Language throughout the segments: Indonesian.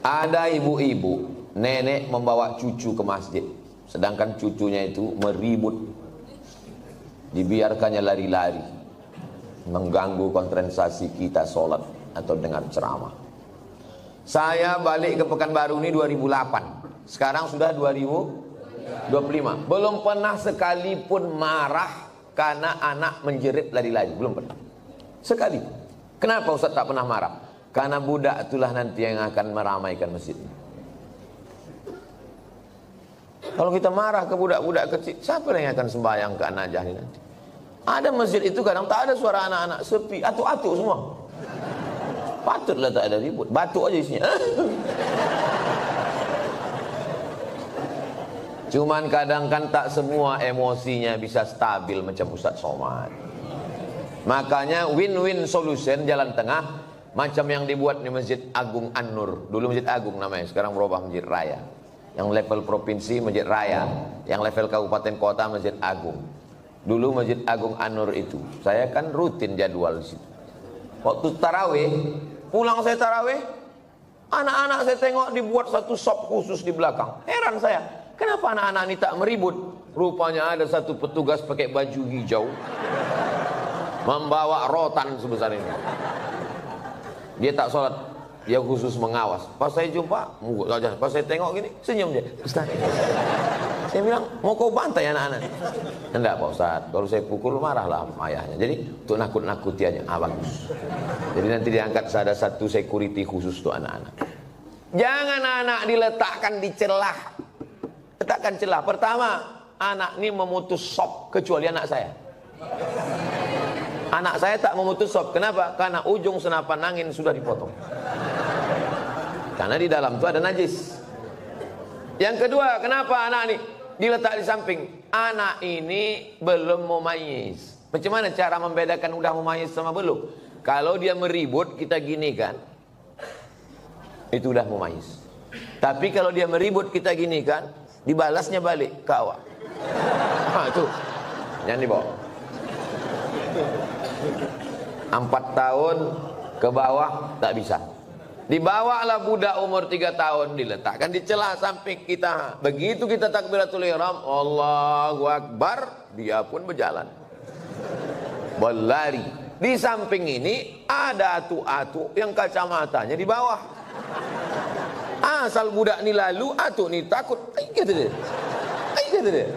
Ada ibu-ibu, nenek membawa cucu ke masjid, sedangkan cucunya itu meribut, dibiarkannya lari-lari, mengganggu konsentrasi kita sholat atau dengar ceramah. Saya balik ke Pekanbaru ini 2008, sekarang sudah 2025, belum pernah sekalipun marah karena anak menjerit lari-lari, belum pernah sekali. Kenapa Ustaz tak pernah marah? Karena budak itulah nanti yang akan meramaikan masjid. Kalau kita marah ke budak-budak kecil, siapa yang akan sembahyang ke anak jahil nanti? Ada masjid itu kadang tak ada suara anak-anak, sepi, atuk-atuk semua. Patutlah tak ada ribut, batuk aja isinya. Cuman kadang kan tak semua emosinya bisa stabil macam Ustaz Somad. Makanya win-win solution, jalan tengah, macam yang dibuat di Masjid Agung An-Nur. Dulu Masjid Agung namanya, sekarang berubah Masjid Raya. Yang level provinsi Masjid Raya, yang level kabupaten kota Masjid Agung. Dulu Masjid Agung An-Nur itu, saya kan rutin jadwal di situ. Waktu tarawih, pulang saya tarawih, anak-anak saya tengok dibuat satu sop khusus di belakang. Heran saya, kenapa anak-anak ini tak meribut? Rupanya ada satu petugas pakai baju hijau, membawa rotan sebesar ini. Dia tak sholat, dia khusus mengawas. Pas saya jumpa, pas saya tengok gini, senyum dia. Ustaz, saya bilang, mau kau bantai anak-anak? Enggak Pak Ustaz, kalau saya pukul marahlah ayahnya. Jadi untuk nakut-nakuti aja, bagus. Jadi nanti diangkat ada satu security khusus untuk anak-anak. Jangan anak diletakkan di celah. Letakkan celah. Pertama, anak ini memutus sop, kecuali anak saya. Anak saya tak memutus sop. Kenapa? Karena ujung senapan angin sudah dipotong. Karena di dalam itu ada najis. Yang kedua, kenapa anak ini diletak di samping? Anak ini belum mumayyiz. Macam mana cara membedakan udah mumayyiz sama belum? Kalau dia meribut, kita gini kan, itu udah mumayyiz. Tapi kalau dia meribut, kita gini kan, dibalasnya balik ke awak. Itu jangan dibawa. 4 tahun ke bawah tak bisa. Dibawalah budak umur 3 tahun, diletakkan di celah samping kita. Begitu kita takbiratul ihram, Allahu Akbar, dia pun berjalan, berlari. Di samping ini ada atu-atu yang kacamatanya di bawah. Asal budak ni lalu, atu ni takut. Kata dia. Kata dia.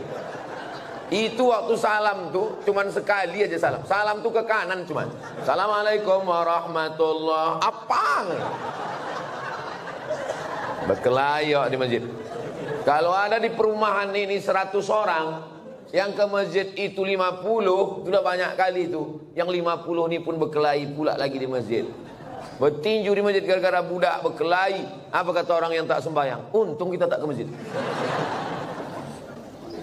Itu waktu salam tuh cuman sekali aja salam. Salam tuh ke kanan cuman. Assalamualaikum warahmatullah. Apa? Berkelayok di masjid. Kalau ada di perumahan ini 100 orang, yang ke masjid itu 50, sudah banyak kali itu. Yang 50 ini pun berkelahi pula lagi di masjid. Bertinju di masjid gara-gara budak berkelahi. Apa kata orang yang tak sembahyang? Untung kita tak ke masjid.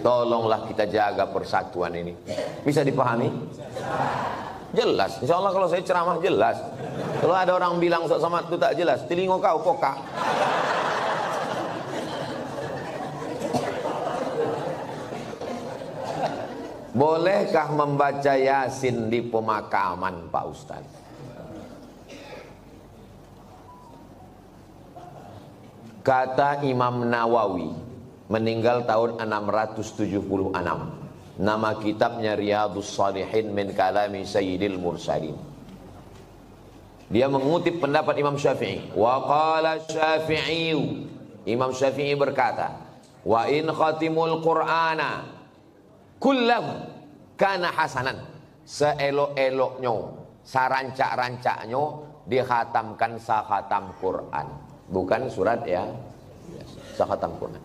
Tolonglah kita jaga persatuan ini. Bisa dipahami? Jelas. Insya Allah kalau saya ceramah jelas. Kalau ada orang bilang Ustaz Somad itu tak jelas, telinga kau pokak. Bolehkah membaca Yasin di pemakaman Pak Ustaz? Kata Imam Nawawi, meninggal tahun 676. Nama kitabnya Riyadhus Shalihin min kalami Sayyidil Mursalin. Dia mengutip pendapat Imam Syafi'i. Wa qala Syafi'i, Imam Syafi'i berkata, wa in khatimul Qur'ana kullahu kana hasanan. Seelok-eloknya, sarancak-rancaknya dikhatamkan sakhatam Quran. Bukan surat ya, sakhatam Quran.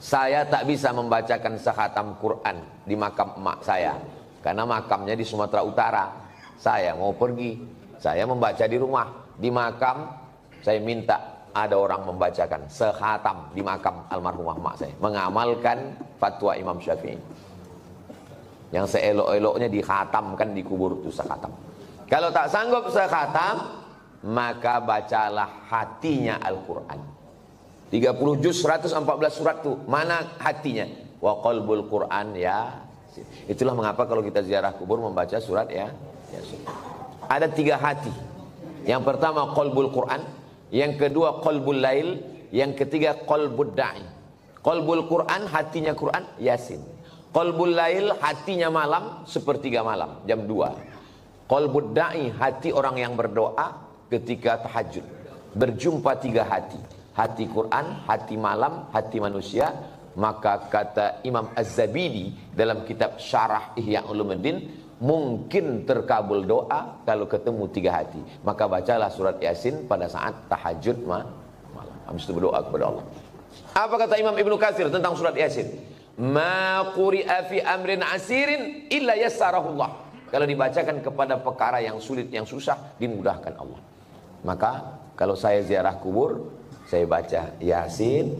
Saya tak bisa membacakan sakhatam Quran di makam emak saya, karena makamnya di Sumatera Utara. Saya mau pergi, saya membaca di rumah. Di makam saya minta ada orang membacakan sakhatam di makam almarhumah emak saya, mengamalkan fatwa Imam Syafi'i. Yang seelok-eloknya dikhatamkan di kubur itu sakhatam. Kalau tak sanggup sakhatam, maka bacalah hatinya Al-Quran. 30 juz 114 surat tuh, mana hatinya? Wa qalbul Quran ya. Itulah mengapa kalau kita ziarah kubur membaca surat ya. Ada 3 hati. Yang pertama qalbul Quran, yang kedua qalbul lail, yang ketiga qalbud da'i. Qalbul Quran, hatinya Quran, Yasin. Qalbul lail, hatinya malam, sepertiga malam, jam 2. Qalbud da'i, hati orang yang berdoa ketika tahajud. Berjumpa 3 hati. Hati Quran, hati malam, hati manusia. Maka kata Imam Az-Zabidi dalam kitab Syarah Ihya Ulumuddin, mungkin terkabul doa kalau ketemu 3 hati. Maka bacalah surat Yasin pada saat tahajud malam. Habis itu berdoa kepada Allah. Apa kata Imam Ibnu Katsir tentang surat Yasin? Ma quri'a fi amrin asirin illa yassarahullah. Kalau dibacakan kepada perkara yang sulit, yang susah, dimudahkan Allah. Maka kalau saya ziarah kubur, saya baca Yasin,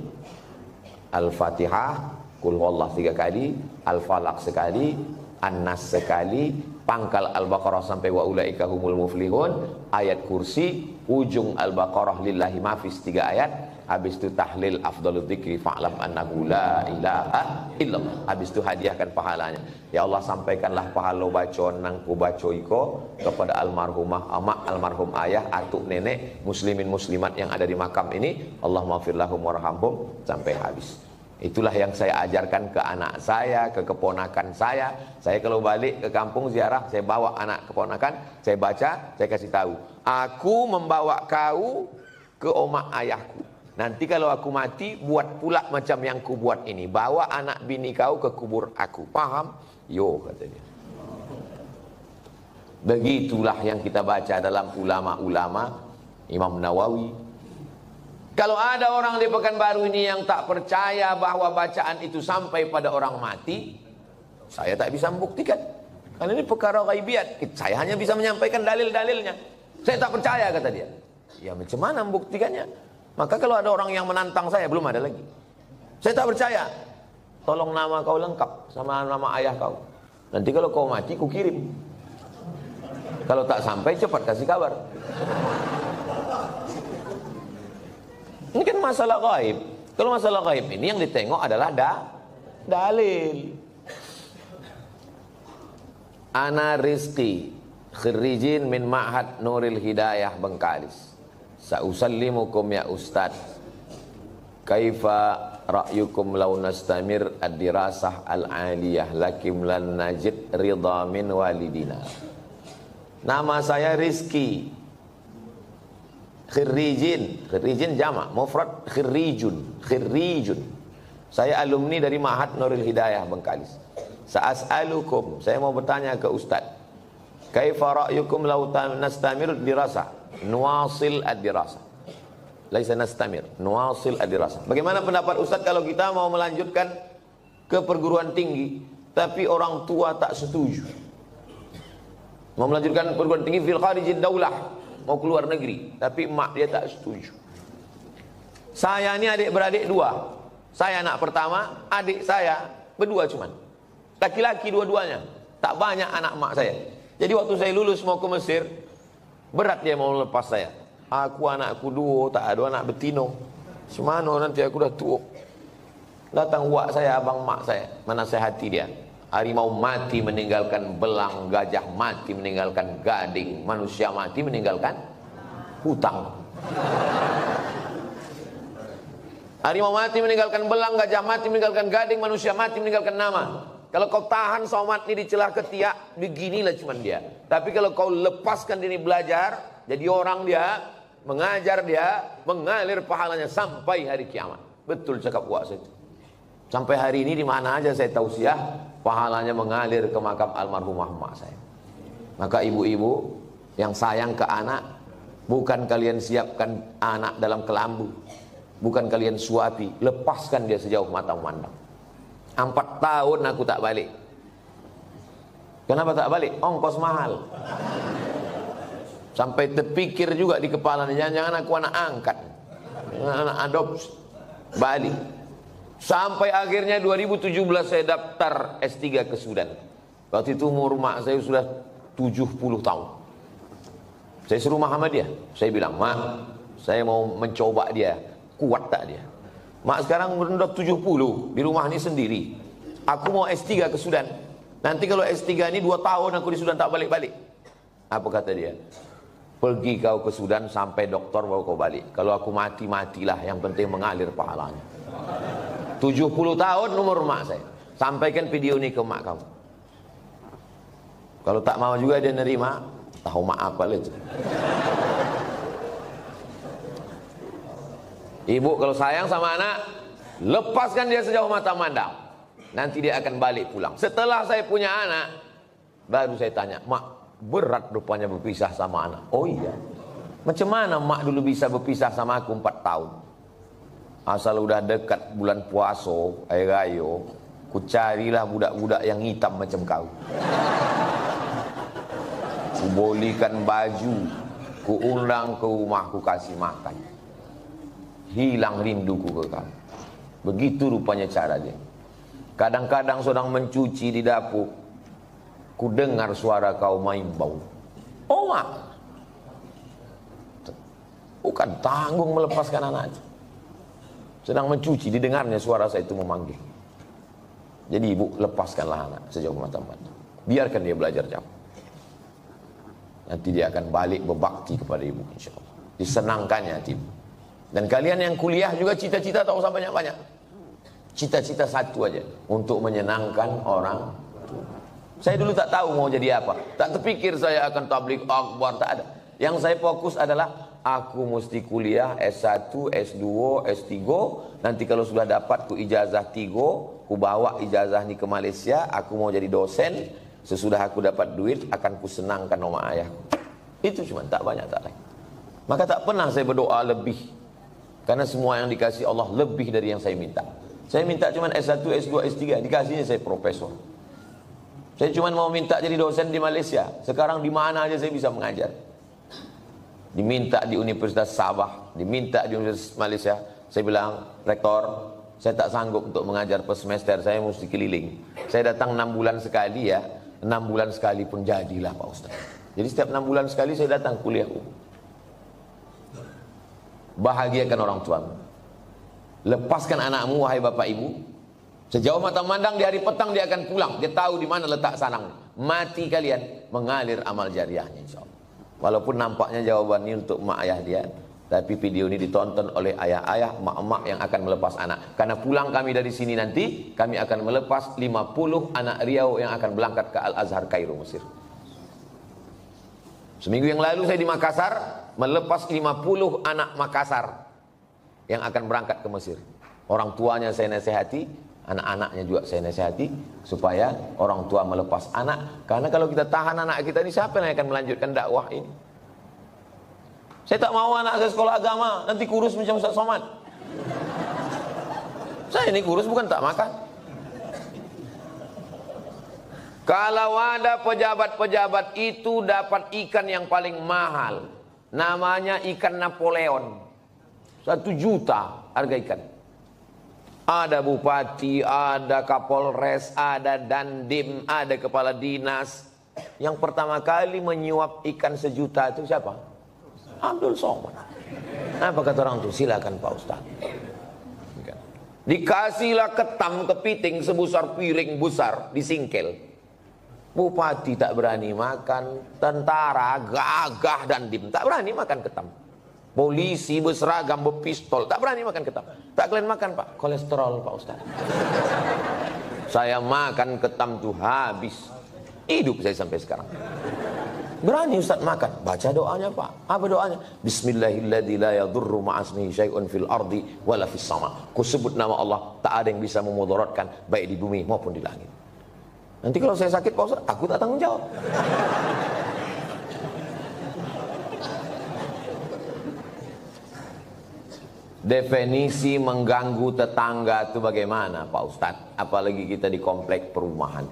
Al-Fatihah, Qul huwallah 3 kali, Al-Falaq sekali, An-Nas sekali, pangkal Al-Baqarah sampai wa ulaika humul muflihun, ayat kursi, ujung Al-Baqarah lillahi mafis 3 ayat, habis itu tahlil afdalul dzikri fa'lam annahu la ilaha illallah. Habis itu hadiahkan pahalanya. Ya Allah, sampaikanlah pahala bacaan nang ku baca iko kepada almarhumah amak, almarhum ayah, atuk nenek, muslimin muslimat yang ada di makam ini. Allahumma ighfir lahum warhamhum sampai habis. Itulah yang saya ajarkan ke anak saya, ke keponakan saya. Saya kalau balik ke kampung ziarah, saya bawa anak keponakan, saya baca, saya kasih tahu. Aku membawa kau ke omak ayahku. Nanti kalau aku mati, buat pula macam yang ku buat ini. Bawa anak bini kau ke kubur aku. Paham? Yo, kata dia. Begitulah yang kita baca dalam ulama-ulama Imam Nawawi. Kalau ada orang di Pekanbaru ini yang tak percaya bahwa bacaan itu sampai pada orang mati, saya tak bisa membuktikan. Karena ini perkara ghaibiat. Saya hanya bisa menyampaikan dalil-dalilnya. Saya tak percaya, kata dia. Ya macam mana membuktikannya? Maka kalau ada orang yang menantang saya, belum ada lagi. Saya tak percaya. Tolong nama kau lengkap sama nama ayah kau. Nanti kalau kau mati, ku kirim. Kalau tak sampai, cepat kasih kabar. Ini kan masalah gaib. Kalau masalah gaib ini yang ditengok adalah dalil. Ana Rizki, khirijin min Ma'had Nuril Hidayah Bengkalis. Sa'usallimukum ya Ustaz. Kaifa ra'yukum law nastamir ad-dirasah al-aliyah lakim lan najid ridha min walidina. Nama saya Rizki. Khirijin jamak, mufrad khirijun. Saya alumni dari Ma'had Nuril Hidayah Bengkalis. Sa'as'alukum, saya mau bertanya ke Ustaz. Kaifa ra'yukum law nastamir ad-dirasah? Nuwasil ad-dirasah. Laisa nastamir, nuwasil ad-dirasah. Bagaimana pendapat Ustaz kalau kita mau melanjutkan ke perguruan tinggi tapi orang tua tak setuju? Mau melanjutkan perguruan tinggi fil kharijid daulah, mau keluar negeri, tapi mak dia tak setuju. Saya ini adik beradik 2. Saya anak pertama, adik saya berdua cuman. Laki-laki dua-duanya. Tak banyak anak mak saya. Jadi waktu saya lulus mau ke Mesir, berat dia mau lepas saya. Aku anakku 2, tak ada anak betino. Semana nanti aku dah tua. Datang wak saya, abang mak saya, menasihati dia. Harimau mati meninggalkan belang, gajah mati meninggalkan gading, manusia mati meninggalkan hutang. Harimau mati meninggalkan belang, gajah mati meninggalkan gading, manusia mati meninggalkan nama. Kalau kau tahan somat ini di celah ketiak, beginilah cuman dia. Tapi kalau kau lepaskan diri belajar, jadi orang dia, mengajar dia, mengalir pahalanya sampai hari kiamat. Betul cakap wak saya. Sampai hari ini di mana aja saya tausiah, pahalanya mengalir ke makam almarhumah mak saya. Maka ibu-ibu yang sayang ke anak, bukan kalian siapkan anak dalam kelambu, bukan kalian suapi, lepaskan dia sejauh mata memandang. 4 tahun aku tak balik. Kenapa tak balik? Ongkos mahal. Sampai terpikir juga di kepala, jangan-jangan aku anak angkat, anak adopsi, balik. Sampai akhirnya 2017 saya daftar S3 ke Sudan. Waktu itu umur mak saya sudah 70 tahun. Saya suruh Muhammadiyah. Saya bilang, mak, saya mau mencoba dia, kuat tak dia? Mak sekarang sudah 70, di rumah ini sendiri. Aku mau S3 ke Sudan. Nanti kalau S3 ini 2 tahun aku di Sudan tak balik-balik. Apa kata dia? Pergi kau ke Sudan sampai dokter bawa kau balik. Kalau aku mati, matilah. Yang penting mengalir pahalanya. 70 tahun umur mak saya. Sampaikan video ini ke mak kamu. Kalau tak mau juga dia nerima, tahu mak apa itu. Ibu kalau sayang sama anak, lepaskan dia sejauh mata mandang. Nanti dia akan balik pulang. Setelah saya punya anak, baru saya tanya, mak, berat rupanya berpisah sama anak. Oh iya. Macam mana mak dulu bisa berpisah sama aku 4 tahun? Asal udah dekat bulan puasa, air rayo, ku carilah budak-budak yang hitam macam kau. Ku bolikan baju, ku undang ke rumah, ku kasih makan. Hilang rinduku ke kamu. Begitu rupanya cara dia. Kadang-kadang sedang mencuci di dapur, ku dengar suara kau main bau. Oh mak, bukan tanggung melepaskan anak itu. Sedang mencuci, didengarnya suara saya itu memanggil. Jadi ibu, lepaskanlah anak sejauh mata pandang. Biarkan dia belajar jauh. Nanti dia akan balik berbakti kepada ibu, insya Allah. Disenangkannya hati ibu. Dan kalian yang kuliah juga cita-cita tak usah banyak-banyak. Cita-cita satu aja, untuk menyenangkan orang tua. Saya dulu tak tahu mau jadi apa. Tak terpikir saya akan tabligh akbar, tak ada. Yang saya fokus adalah aku mesti kuliah S1, S2, S3. Nanti kalau sudah dapat ku ijazah 3, ku bawa ijazah ini ke Malaysia. Aku mau jadi dosen. Sesudah aku dapat duit, akan ku senangkan nama ayahku. Itu cuma, tak banyak, tak lain. Maka tak pernah saya berdoa lebih. Karena semua yang dikasih Allah lebih dari yang saya minta. Saya minta cuma S1, S2, S3. Dikasihnya saya profesor. Saya cuma mau minta jadi dosen di Malaysia. Sekarang di mana aja saya bisa mengajar. Diminta di Universitas Sabah, diminta di Universitas Malaysia. Saya bilang, rektor, saya tak sanggup untuk mengajar per semester, saya mesti keliling. Saya datang 6 bulan sekali ya, 6 bulan sekali pun jadilah Pak Ustaz. Jadi setiap 6 bulan sekali saya datang kuliah. Bahagiakan orang tuamu. Lepaskan anakmu, wahai bapak ibu. Sejauh mata mandang di hari petang dia akan pulang. Dia tahu di mana letak sarang. Mati kalian, mengalir amal jariahnya insya Allah. Walaupun nampaknya jawaban ini untuk mak ayah dia, tapi video ini ditonton oleh ayah-ayah, mak-mak yang akan melepas anak. Karena pulang kami dari sini nanti, kami akan melepas 50 anak Riau yang akan berangkat ke Al-Azhar Kairo, Mesir. Seminggu yang lalu saya di Makassar, melepas 50 anak Makassar yang akan berangkat ke Mesir. Orang tuanya saya nasihati, anak-anaknya juga saya nasihati, supaya orang tua melepas anak. Karena kalau kita tahan anak kita ini, siapa yang akan melanjutkan dakwah ini? Saya tak mau anak saya sekolah agama, nanti kurus macam Ustaz Somad. Saya ini kurus bukan tak makan. Kalau ada pejabat-pejabat itu dapat ikan yang paling mahal, namanya ikan Napoleon, 1 juta harga ikan. Ada bupati, ada kapolres, ada dandim, ada kepala dinas. Yang pertama kali menyuap ikan 1 juta itu siapa? Abdul Somad. Apa kata orang itu? Silakan Pak Ustaz. Dikasihlah ketam kepiting sebesar piring besar, disingkel. Bupati tak berani makan, tentara gagah dandim tak berani makan ketam. Polisi berseragam berpistol tak berani makan ketam. Tak kalian makan Pak, kolesterol Pak Ustaz. Saya makan ketam tuh habis. Hidup saya sampai sekarang. Berani Ustaz makan, baca doanya Pak. Apa doanya? Bismillahilladzi la yadurru ma'asmihi syai'un fil ardi wala fis sama. Ku sebut nama Allah, tak ada yang bisa memudaratkan baik di bumi maupun di langit. Nanti kalau saya sakit Pak Ustaz, aku tak tanggung jawab. Definisi mengganggu tetangga itu bagaimana Pak Ustaz? Apalagi kita di komplek perumahan.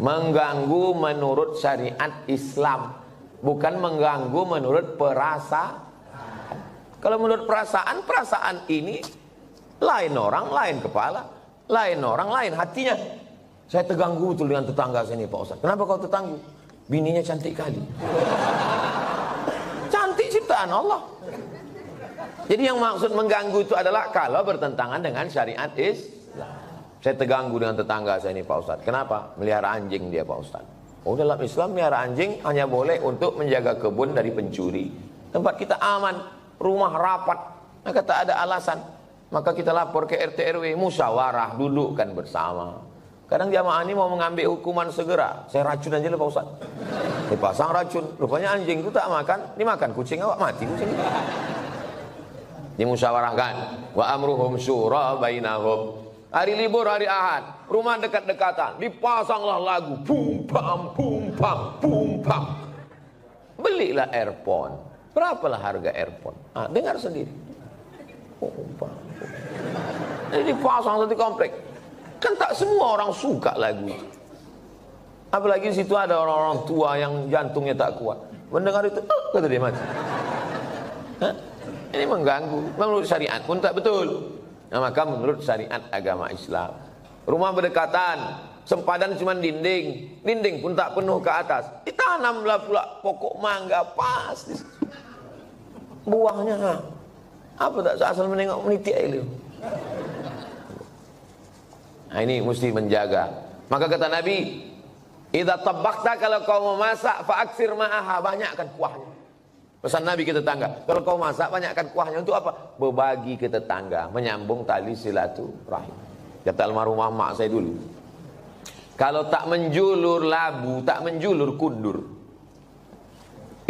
Mengganggu menurut syariat Islam, bukan mengganggu menurut perasaan. Kalau menurut perasaan, perasaan ini lain orang, lain kepala, lain orang, lain hatinya. Saya terganggu betul dengan tetangga saya ini Pak Ustaz. Kenapa kau terganggu? Bininya cantik kali. Cantik ciptaan Allah. Jadi yang maksud mengganggu itu adalah kalau bertentangan dengan syariat Islam. Saya terganggu dengan tetangga saya ini Pak Ustaz. Kenapa? Melihara anjing dia Pak Ustaz. Oh, dalam Islam miara anjing hanya boleh untuk menjaga kebun dari pencuri. Tempat kita aman, rumah rapat, maka tak ada alasan. Maka kita lapor ke RT RW, musyawarah, dudukkan bersama. Kadang jamaah ini mau mengambil hukuman segera, saya racun aja lah Pak Ustaz. Dipasang racun, rupanya anjing itu tak makan, dimakan kucing, awak mati kucing. Dimusyawarahkan, wa amruhum syura bainahum. Hari libur, hari Ahad, rumah dekat-dekatan, dipasanglah lagu, bum pam bum pam bum pam. Belilah earphone. Berapalah harga earphone? Ah, dengar sendiri. Bum pam. Jadi dipasang satu komplek. Kan tak semua orang suka lagu itu. Apalagi di situ ada orang-orang tua yang jantungnya tak kuat. Mendengar itu, kata dia mati. Hah? Ini mengganggu. Menurut syariat pun tak betul. Nah, maka menurut syariat agama Islam, rumah berdekatan, sempadan cuma dinding, dinding pun tak penuh ke atas. Ditanamlah pula pokok mangga pas di situ. Buahnya apa tak asal menengok meniti air. Nah, ini mesti menjaga. Maka kata Nabi, idza tabakhta, kalau kau memasak, fa'aksir ma'aha, banyakkan kuahnya. Pesan Nabi ke tetangga, kalau kau masak banyakkan kuahnya. Untuk apa? Berbagi ke tetangga, menyambung tali silaturahim. Kata almarhumah mak saya dulu, kalau tak menjulur labu, tak menjulur kundur.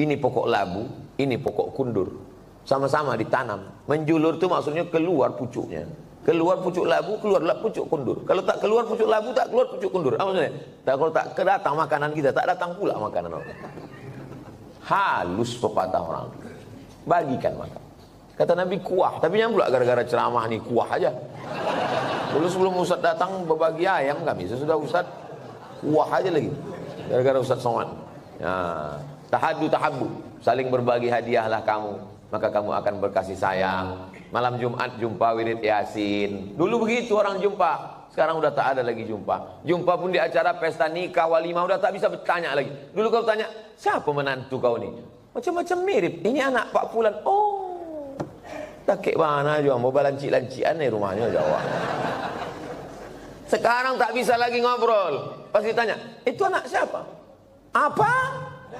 Ini pokok labu, ini pokok kundur, sama-sama ditanam. Menjulur itu maksudnya keluar pucuknya. Keluar pucuk labu, keluarlah pucuk kundur. Kalau tak keluar pucuk labu, tak keluar pucuk kundur. Apa maksudnya? Kalau tak kedatang makanan kita, tak datang pula makanan orang. Halus pepatah orang. Bagikan makan. Kata Nabi kuah, tapi yang pula gara-gara ceramah nih kuah aja. Dulu sebelum Ustaz datang berbagi ayam kami, sesudah Ustaz kuah aja lagi. Gara-gara Ustaz Somad. Ya, tahaddu tahabbu, saling berbagi hadiahlah kamu, maka kamu akan berkasih sayang. Malam Jumat jumpa wirid Yasin. Dulu begitu orang jumpa, sekarang udah tak ada lagi jumpa. Jumpa pun di acara pesta nikah, walimah, udah tak bisa bertanya lagi. Dulu kau tanya, siapa menantu kau nih? Macam-macam mirip. Ini anak Pak Fulan. Oh, tak kek mana juga, mau balancik-lancian nih rumahnya Jawa. Sekarang tak bisa lagi ngobrol. Pasti tanya, itu anak siapa? Apa?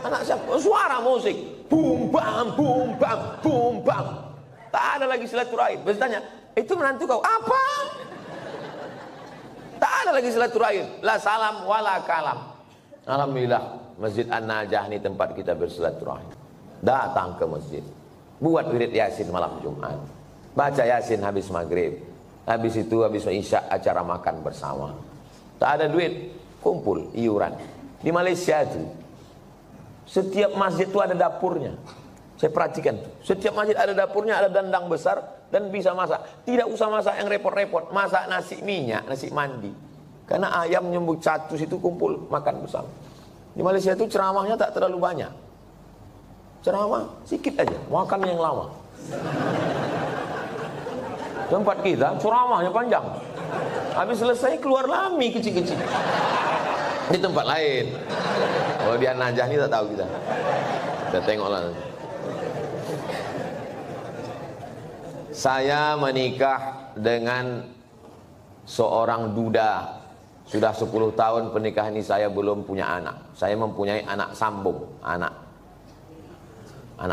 Anak siapa? Suara musik. Bum bam, bum bam, bum bam. Tak ada lagi silaturahim. Pasti tanya, itu menantu kau? Apa? Tak ada lagi silaturahim. La salam wala kalam. Alhamdulillah, Masjid An-Najah ini tempat kita bersilaturahim. Datang ke masjid, buat wirid Yasin malam Jumat, baca Yasin habis maghrib. Habis itu habis Isya acara makan bersama. Tak ada duit, kumpul iuran. Di Malaysia itu setiap masjid itu ada dapurnya. Saya perhatikan tuh. Setiap masjid ada dapurnya, ada dandang besar dan bisa masak. Tidak usah masak yang repot-repot, masak nasi minyak, nasi mandi. Karena ayam nyembuk catus itu kumpul makan bersama. Di Malaysia itu ceramahnya tak terlalu banyak. Ceramah sedikit aja, makan yang lama. Tempat kita ceramahnya panjang. Habis selesai keluar lami kecil-kecil. Di tempat lain. Kalau di An-Najah ini tak tahu kita. Kita tengoklah nanti. Saya menikah dengan seorang duda. Sudah 10 tahun pernikahan ini saya belum punya anak. Saya mempunyai anak sambung. Anak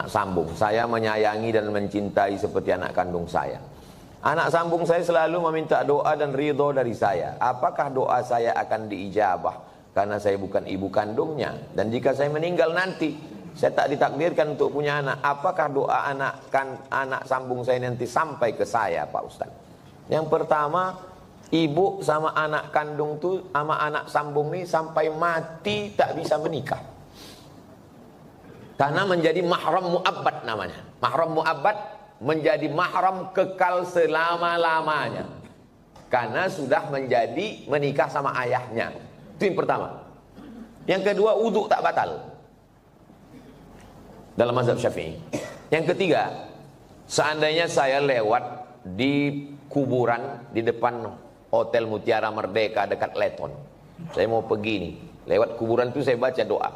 sambung. Saya menyayangi dan mencintai seperti anak kandung saya. Anak sambung saya selalu meminta doa dan ridho dari saya. Apakah doa saya akan diijabah? Karena saya bukan ibu kandungnya. Dan jika saya meninggal nanti, saya tak ditakdirkan untuk punya anak. Apakah doa anak sambung saya nanti sampai ke saya, Pak Ustaz? Yang pertama, ibu sama anak kandung tuh sama anak sambung ini sampai mati tak bisa menikah. Karena menjadi mahram mu'abbad namanya. Mahram mu'abbad menjadi mahram kekal selama-lamanya. Karena sudah menjadi menikah sama ayahnya. Itu yang pertama. Yang kedua, wudu tak batal dalam mazhab Syafi'i. Yang ketiga, seandainya saya lewat di kuburan di depan Hotel Mutiara Merdeka dekat Leton, saya mau pergi nih, lewat kuburan itu saya baca doa,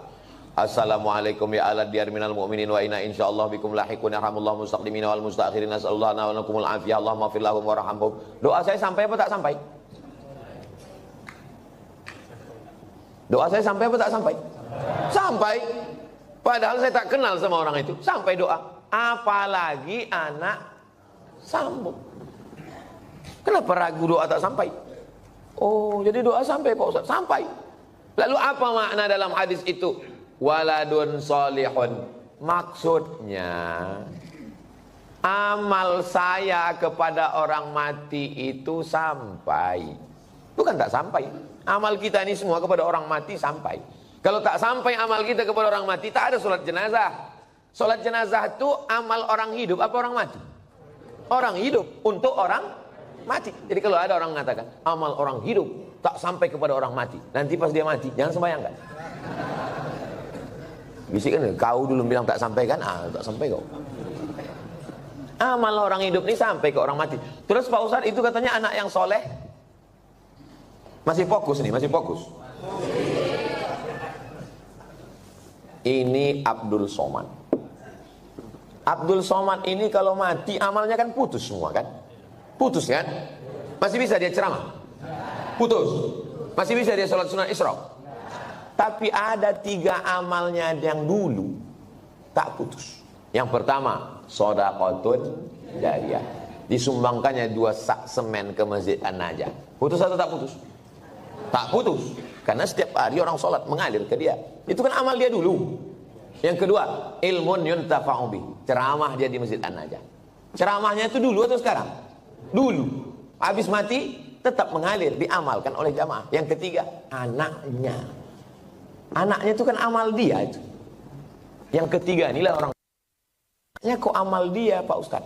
Assalamualaikum ya ala diyar minal mu'minin wa inna insyaallah bikum lahiqun yarhamullah mustaqdimina wal mustakhirin nas'alullah wa lakumul afiyah Allahumma fir lahum warhamhum. Doa saya sampai apa tak sampai? Doa saya sampai apa tak sampai? Sampai. Padahal saya tak kenal sama orang itu. Sampai doa. Apalagi anak sambung. Kenapa ragu doa tak sampai? Oh, jadi doa sampai Pak Ustaz? Sampai. Lalu apa makna dalam hadis itu? Waladun solihun. Maksudnya, amal saya kepada orang mati itu sampai. Bukan tak sampai. Amal kita ini semua kepada orang mati sampai. Kalau tak sampai amal kita kepada orang mati, tak ada sholat jenazah. Sholat jenazah itu amal orang hidup apa orang mati? Orang hidup untuk orang mati. Jadi kalau ada orang mengatakan amal orang hidup tak sampai kepada orang mati, nanti pas dia mati jangan sembahyangkan. Bisikan, kau dulu bilang tak sampai kan? Tak sampai kau. Amal orang hidup ini sampai ke orang mati. Terus Pak Ustadz itu katanya anak yang soleh. Masih fokus nih, masih fokus. Ini Abdul Somad. Abdul Somad ini kalau mati amalnya kan putus semua kan? Putus kan? Masih bisa dia ceramah? Putus. Masih bisa dia sholat sunnah Isra? Tapi ada 3 amalnya yang dulu tak putus. Yang pertama, shadaqatun jariyah. Disumbangkannya 2 sak semen ke Masjid An-Najah. Putus atau tak putus? Tak putus. Karena setiap hari orang sholat mengalir ke dia. Itu kan amal dia dulu. Yang kedua, ilmun yuntafa'u bih. Ceramah dia di Masjid An-Najah. Ceramahnya itu dulu atau sekarang? Dulu. Habis mati tetap mengalir, diamalkan oleh jamaah. Yang ketiga, anaknya. Anaknya itu kan amal dia itu. Yang ketiga inilah orang. Anaknya kok amal dia Pak Ustaz?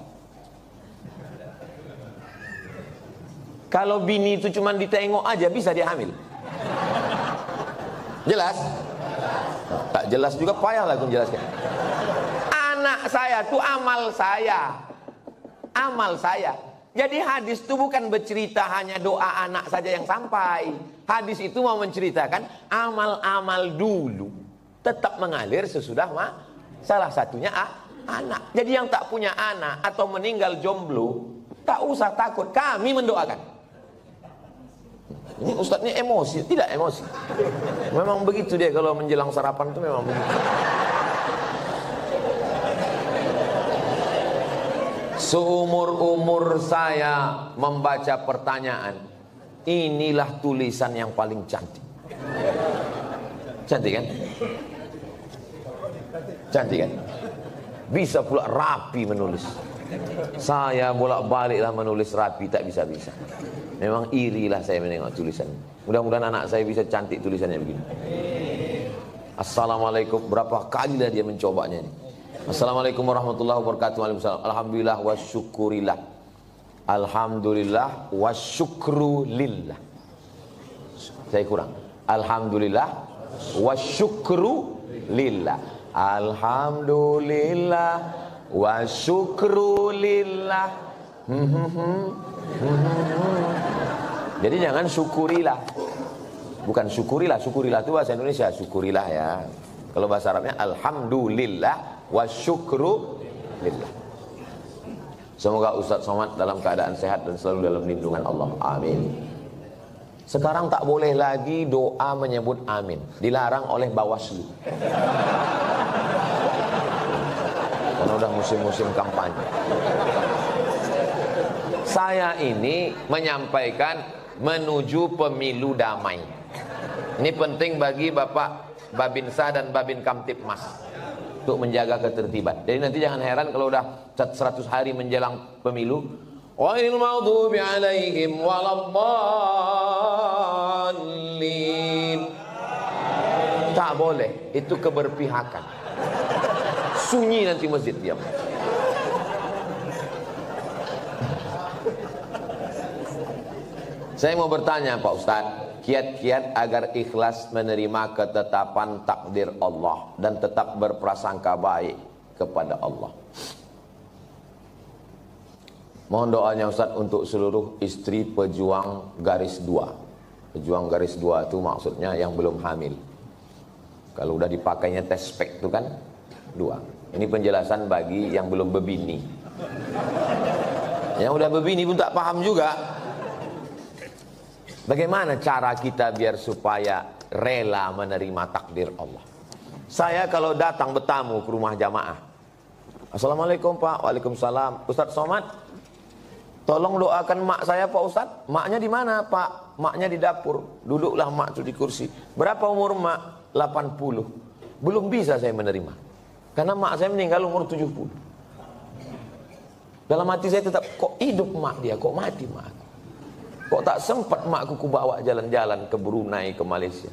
Kalau bini itu cuma ditengok aja bisa dia hamil. Jelas? Tak jelas juga payahlah aku menjelaskan. Anak saya itu amal saya. Amal saya. Jadi hadis itu bukan bercerita hanya doa anak saja yang sampai. Hadis itu mau menceritakan amal-amal dulu tetap mengalir sesudah salah satunya anak. Jadi yang tak punya anak atau meninggal jomblo tak usah takut, kami mendoakan. Ini Ustadz ini emosi, tidak emosi. Memang begitu dia kalau menjelang sarapan itu memang begitu. Seumur-umur saya membaca pertanyaan, inilah tulisan yang paling cantik. Cantik kan? Cantik kan? Bisa pula rapi menulis. Saya bolak-baliklah menulis rapi, tak bisa-bisa. Memang irilah saya menengok tulisan. Mudah-mudahan anak saya bisa cantik tulisannya begini. Assalamualaikum, berapa kali lah dia mencobanya ini. Assalamualaikum warahmatullahi wabarakatuh. Waalaikumsalam. Alhamdulillah wa syukurillah. Alhamdulillah wa syukru lillah. Saya kurang. Alhamdulillah wa syukru lillah. Alhamdulillah wa syukru lillah. Jadi jangan syukurilah. Bukan syukurilah. Syukurilah itu bahasa Indonesia. Syukurilah ya. Kalau bahasa Arabnya alhamdulillah wa syukru lillah. Semoga Ustaz Somad dalam keadaan sehat dan selalu dalam lindungan Allah. Amin. Sekarang tak boleh lagi doa menyebut amin. Dilarang oleh Bawaslu. Karena udah musim-musim kampanye. Saya ini menyampaikan menuju pemilu damai. Ini penting bagi Bapak Babinsa dan Babin Kamtipmas untuk menjaga ketertiban. Jadi nanti jangan heran kalau udah 100 hari menjelang pemilu, ghairil maghdubi alaihim waladdallin. Tak boleh, itu keberpihakan. Sunyi nanti masjid diam. Saya mau bertanya Pak Ustadz, kiat-kiat agar ikhlas menerima ketetapan takdir Allah dan tetap berprasangka baik kepada Allah. Mohon doanya Ustadz untuk seluruh istri pejuang garis 2. Pejuang garis 2 itu maksudnya yang belum hamil. Kalau udah dipakainya tes spek itu kan 2. Ini penjelasan bagi yang belum berbini. Yang udah berbini pun tak paham juga. Bagaimana cara kita biar supaya rela menerima takdir Allah? Saya kalau datang bertamu ke rumah jamaah, Assalamualaikum Pak, Waalaikumsalam. Ustadz Somad, tolong doakan mak saya Pak Ustadz. Maknya di mana Pak? Maknya di dapur. Duduklah mak itu di kursi. Berapa umur mak? 80. Belum bisa saya menerima. Karena mak saya meninggal umur 70. Dalam hati saya tetap, kok hidup mak dia, kok mati mak. Kok tak sempat makku ku bawa jalan-jalan ke Brunei, ke Malaysia.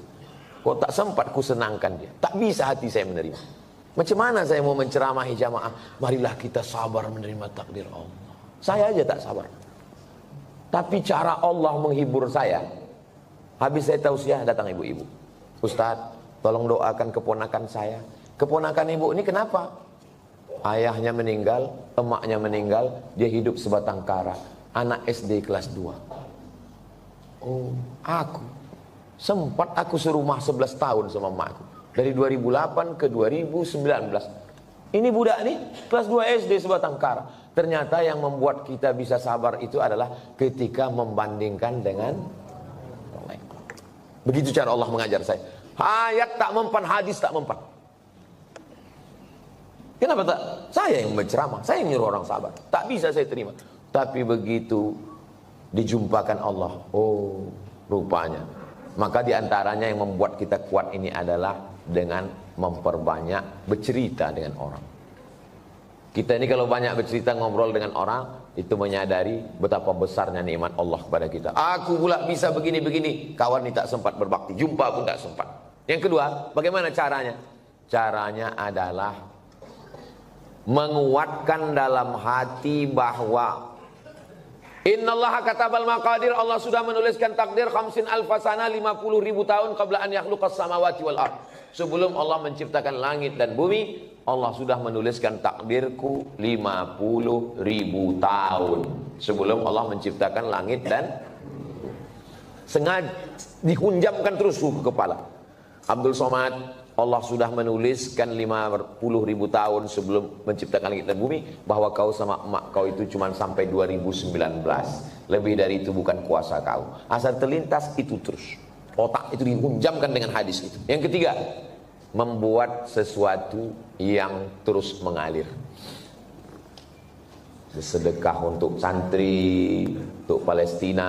Kok tak sempat ku senangkan dia. Tak bisa hati saya menerima. Macam mana saya mau menceramahi jamaah? Marilah kita sabar menerima takdir Allah. Saya aja tak sabar. Tapi cara Allah menghibur saya. Habis saya tausiah, datang ibu-ibu. Ustadz, tolong doakan keponakan saya. Keponakan ibu ini kenapa? Ayahnya meninggal, emaknya meninggal, dia hidup sebatang kara. Anak SD kelas 2. Oh, aku serumah 11 tahun sama emakku. Dari 2008 ke 2019. Ini budak nih, kelas 2 SD sebatang kara. Ternyata yang membuat kita bisa sabar itu adalah ketika membandingkan dengan orang lain. Begitu cara Allah mengajar saya. Ayat tak mempan, hadis tak mempan. Kenapa tak? Saya yang berceramah, saya yang nyuruh orang sabar. Tak bisa saya terima. Tapi begitu dijumpakan Allah, oh rupanya. Maka diantaranya yang membuat kita kuat ini adalah dengan memperbanyak bercerita dengan orang. Kita ini kalau banyak bercerita ngobrol dengan orang, itu menyadari betapa besarnya nikmat Allah kepada kita. Aku pula bisa begini-begini. Kawan ini tak sempat berbakti, jumpa pun tak sempat. Yang kedua, bagaimana caranya? Caranya adalah menguatkan dalam hati bahwa innallaha katabal maqadir, Allah sudah menuliskan takdir 50 alfasana, 50.000 tahun qabla an yakhluqas samawati wal ard. Sebelum Allah menciptakan langit dan bumi, Allah sudah menuliskan takdirku 50.000 tahun sebelum Allah menciptakan langit dan sengaja dihunjamkan terus ke kepala. Abdul Somad, Allah sudah menuliskan 50.000 tahun sebelum menciptakan langit dan bumi bahwa kau sama emak kau itu cuma sampai 2019. Lebih dari itu bukan kuasa kau. Asal terlintas itu terus. Otak itu dihunjamkan dengan hadis itu. Yang ketiga, membuat sesuatu yang terus mengalir. Sedekah untuk santri, untuk Palestina.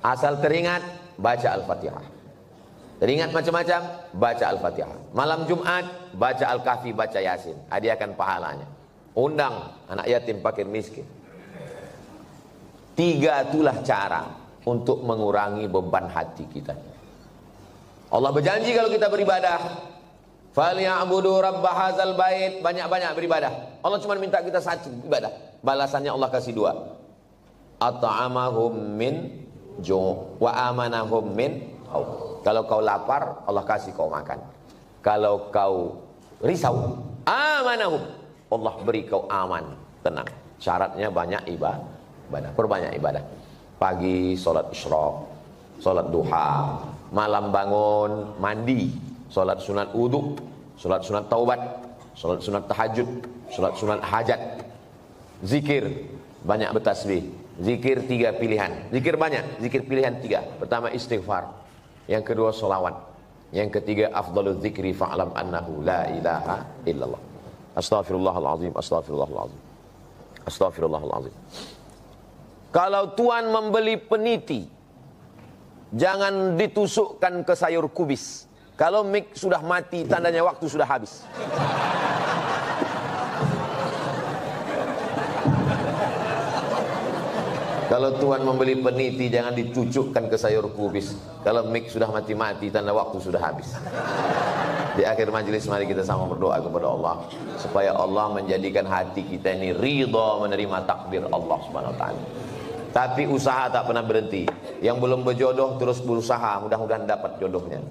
Asal teringat, baca Al-Fatihah. Teringat macam-macam, baca Al-Fatihah. Malam Jumat, baca Al-Kahfi, baca Yasin. Hadiahkan pahalanya. Undang anak yatim, fakir, miskin. 3 itulah cara untuk mengurangi beban hati kita. Allah berjanji kalau kita beribadah, falyabudu rabb hadzal bait, banyak-banyak beribadah. Allah cuma minta kita satu ibadah. Balasannya Allah kasih 2. At'amahum min ju' wa amanahum min khauf. Kalau kau lapar, Allah kasih kau makan. Kalau kau risau, amanahum, Allah beri kau aman, tenang. Syaratnya banyak ibadah, perbanyak ibadah. Pagi sholat isyraq, sholat duha, malam bangun mandi, sholat sunat wudu, sholat sunat taubat, sholat sunat tahajud, sholat sunat hajat, zikir, banyak bertasbih. Zikir 3 pilihan, zikir banyak, zikir pilihan 3. Pertama istighfar, yang kedua sholawat, yang ketiga afdalul zikri fa'lam annahu la ilaha illallah. Astaghfirullahalazim, astaghfirullahalazim, astaghfirullahalazim. Kalau tuan membeli peniti, jangan ditusukkan ke sayur kubis. Kalau mik sudah mati, tandanya waktu sudah habis. Kalau tuan membeli peniti, jangan dicucukkan ke sayur kubis. Kalau mik sudah mati-mati, tanda waktu sudah habis. Di akhir majelis mari kita sama berdoa kepada Allah supaya Allah menjadikan hati kita ini ridha menerima takdir Allah Subhanahu wa taala. Tapi usaha tak pernah berhenti. Yang belum berjodoh terus berusaha, mudah-mudahan dapat jodohnya.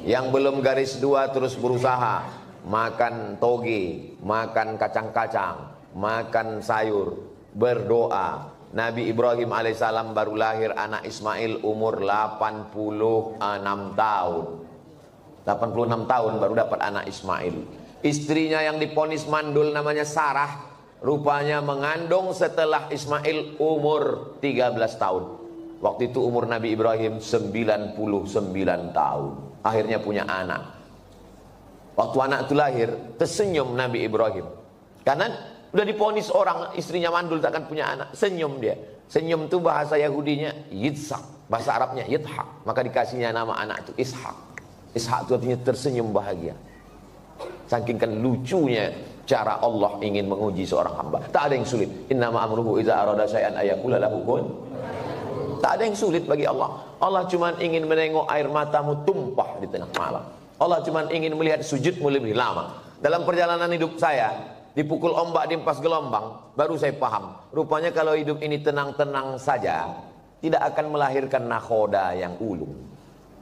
Yang belum garis 2 terus berusaha, makan toge, makan kacang-kacang, makan sayur, berdoa. Nabi Ibrahim alaihissalam baru lahir anak Ismail umur 86 tahun. 86 tahun baru dapat anak Ismail. Istrinya yang diponis mandul namanya Sarah, rupanya mengandung setelah Ismail umur 13 tahun. Waktu itu umur Nabi Ibrahim 99 tahun. Akhirnya punya anak. Waktu anak itu lahir, tersenyum Nabi Ibrahim. Karena udah diponis orang, istrinya mandul takkan punya anak. Senyum dia. Senyum itu bahasa Yahudinya Yitzhak, bahasa Arabnya Yithak. Maka dikasihnya nama anak itu Ishak. Ishak itu artinya tersenyum bahagia. Saking kan lucunya cara Allah ingin menguji seorang hamba. Tak ada yang sulit. Innama amruhu idza arada syai'an ayaqula lahu kun. Tak ada yang sulit bagi Allah. Allah cuma ingin menengok air matamu tumpah di tengah malam. Allah cuma ingin melihat sujudmu lebih lama. Dalam perjalanan hidup saya, dipukul ombak di empas gelombang, baru saya paham. Rupanya kalau hidup ini tenang-tenang saja, tidak akan melahirkan nakhoda yang ulung.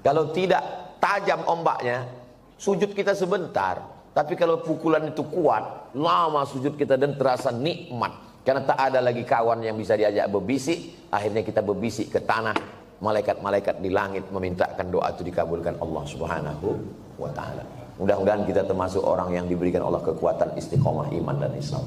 Kalau tidak tajam ombaknya, sujud kita sebentar. Tapi kalau pukulan itu kuat, lama sujud kita dan terasa nikmat. Karena tak ada lagi kawan yang bisa diajak berbisik. Akhirnya kita berbisik ke tanah. Malaikat-malaikat di langit memintakan doa itu dikabulkan Allah Subhanahu wa ta'ala. Mudah-mudahan kita termasuk orang yang diberikan Allah kekuatan istiqomah iman dan Islam.